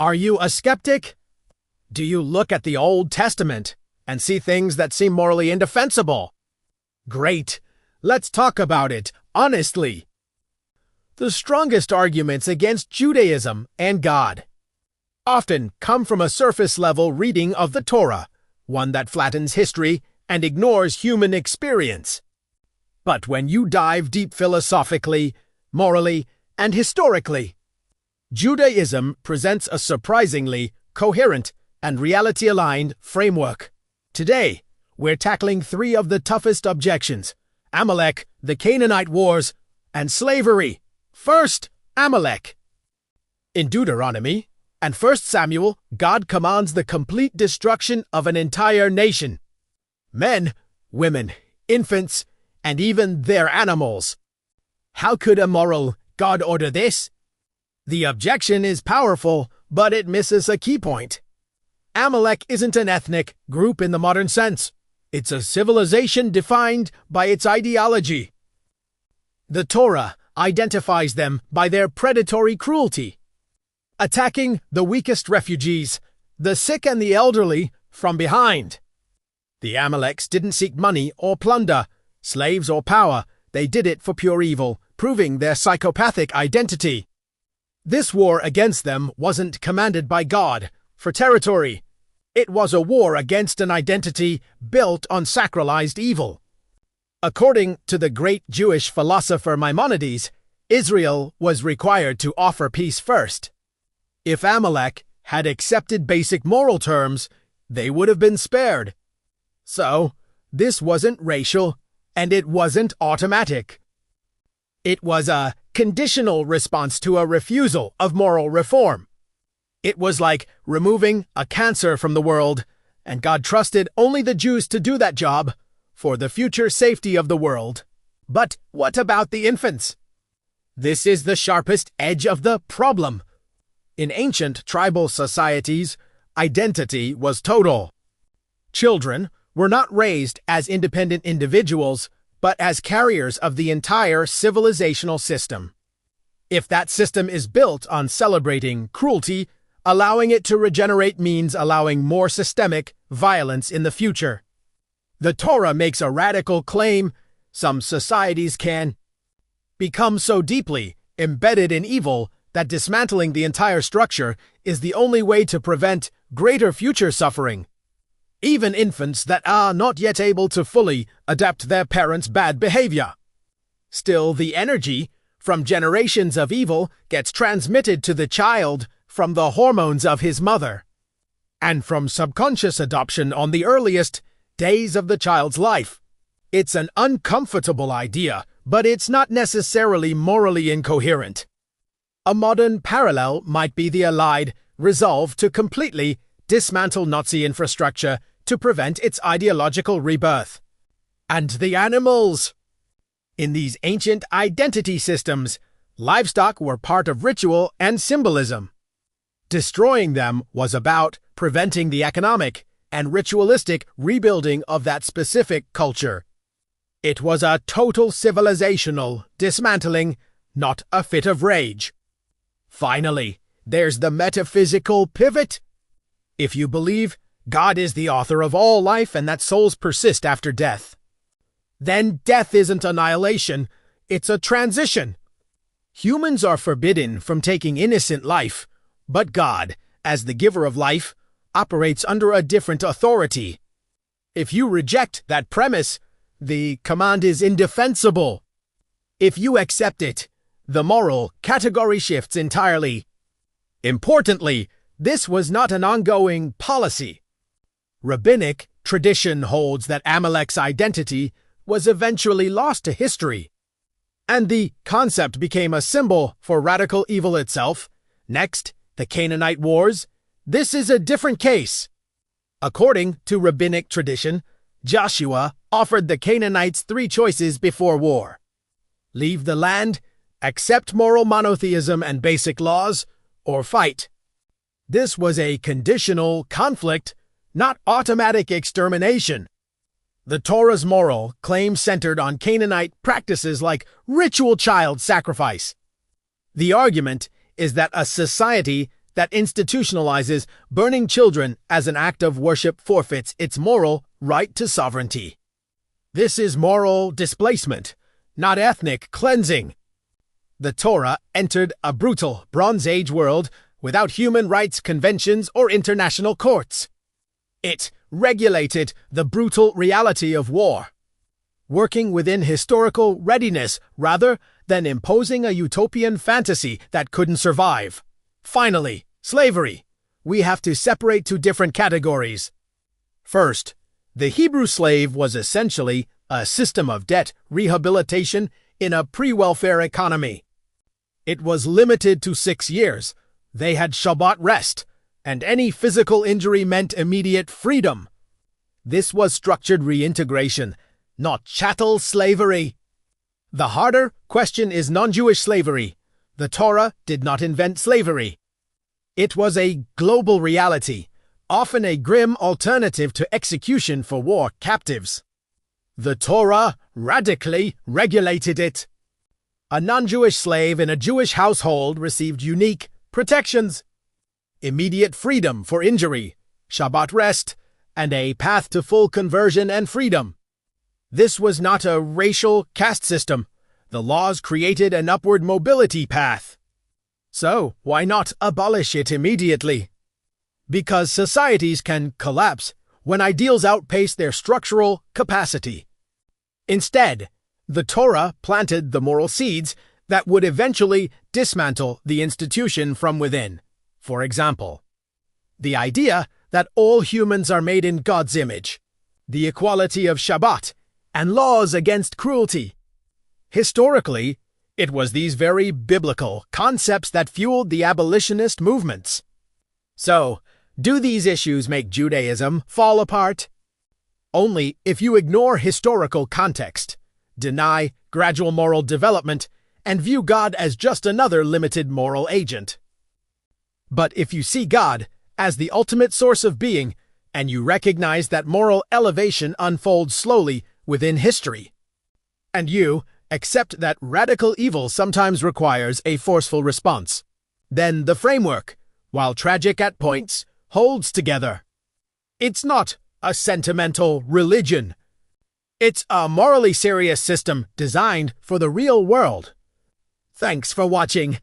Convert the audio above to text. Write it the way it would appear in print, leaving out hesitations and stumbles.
Are you a skeptic? Do you look at the Old Testament and see things that seem morally indefensible? Great. Let's talk about it honestly. The strongest arguments against Judaism and God often come from a surface-level reading of the Torah, one that flattens history and ignores human experience. But when you dive deep philosophically, morally, and historically, Judaism presents a surprisingly coherent and reality-aligned framework. Today, we're tackling three of the toughest objections: Amalek, the Canaanite Wars, and slavery. First, Amalek. In Deuteronomy and 1 Samuel, God commands the complete destruction of an entire nation. Men, women, infants, and even their animals. How could a moral God order this? The objection is powerful, but it misses a key point. Amalek isn't an ethnic group in the modern sense. It's a civilization defined by its ideology. The Torah identifies them by their predatory cruelty, attacking the weakest refugees, the sick and the elderly, from behind. The Amaleks didn't seek money or plunder, slaves or power. They did it for pure evil, proving their psychopathic identity. This war against them wasn't commanded by God for territory. It was a war against an identity built on sacralized evil. According to the great Jewish philosopher Maimonides, Israel was required to offer peace first. If Amalek had accepted basic moral terms, they would have been spared. So, this wasn't racial, and it wasn't automatic. It was a conditional response to a refusal of moral reform. It was like removing a cancer from the world, and God trusted only the Jews to do that job for the future safety of the world. But what about the infants? This is the sharpest edge of the problem. In ancient tribal societies, identity was total. Children were not raised as independent individuals, but as carriers of the entire civilizational system. If that system is built on celebrating cruelty, allowing it to regenerate means allowing more systemic violence in the future. The Torah makes a radical claim: some societies can become so deeply embedded in evil that dismantling the entire structure is the only way to prevent greater future suffering. Even infants that are not yet able to fully adapt their parents' bad behavior. Still, the energy from generations of evil gets transmitted to the child from the hormones of his mother, and from subconscious adoption on the earliest days of the child's life. It's an uncomfortable idea, but it's not necessarily morally incoherent. A modern parallel might be the Allied resolve to completely dismantle Nazi infrastructure to prevent its ideological rebirth. And the animals! In these ancient identity systems, livestock were part of ritual and symbolism. Destroying them was about preventing the economic and ritualistic rebuilding of that specific culture. It was a total civilizational dismantling, not a fit of rage. Finally, there's the metaphysical pivot. If you believe God is the author of all life and that souls persist after death, then death isn't annihilation, it's a transition. Humans are forbidden from taking innocent life, but God, as the giver of life, operates under a different authority. If you reject that premise, the command is indefensible. If you accept it, the moral category shifts entirely. Importantly, this was not an ongoing policy. Rabbinic tradition holds that Amalek's identity was eventually lost to history, and the concept became a symbol for radical evil itself. Next, the Canaanite Wars. This is a different case. According to rabbinic tradition, Joshua offered the Canaanites three choices before war: leave the land, accept moral monotheism and basic laws, or fight. This was a conditional conflict, not automatic extermination. The Torah's moral claim centered on Canaanite practices like ritual child sacrifice. The argument is that a society that institutionalizes burning children as an act of worship forfeits its moral right to sovereignty. This is moral displacement, not ethnic cleansing. The Torah entered a brutal Bronze Age world without human rights conventions or international courts. It regulated the brutal reality of war, working within historical readiness rather than imposing a utopian fantasy that couldn't survive. Finally, slavery. We have to separate two different categories. First, the Hebrew slave was essentially a system of debt rehabilitation in a pre-welfare economy. It was limited to 6 years. They had Shabbat rest, and any physical injury meant immediate freedom. This was structured reintegration, not chattel slavery. The harder question is non-Jewish slavery. The Torah did not invent slavery. It was a global reality, often a grim alternative to execution for war captives. The Torah radically regulated it. A non-Jewish slave in a Jewish household received unique protections: immediate freedom for injury, Shabbat rest, and a path to full conversion and freedom. This was not a racial caste system. The laws created an upward mobility path. So, why not abolish it immediately? Because societies can collapse when ideals outpace their structural capacity. Instead, the Torah planted the moral seeds that would eventually dismantle the institution from within. For example, the idea that all humans are made in God's image, the equality of Shabbat, and laws against cruelty. Historically, it was these very biblical concepts that fueled the abolitionist movements. So, do these issues make Judaism fall apart? Only if you ignore historical context, deny gradual moral development, and view God as just another limited moral agent. But if you see God as the ultimate source of being, and you recognize that moral elevation unfolds slowly within history, and you accept that radical evil sometimes requires a forceful response, then the framework, while tragic at points, holds together. It's not a sentimental religion. It's a morally serious system designed for the real world. Thanks for watching.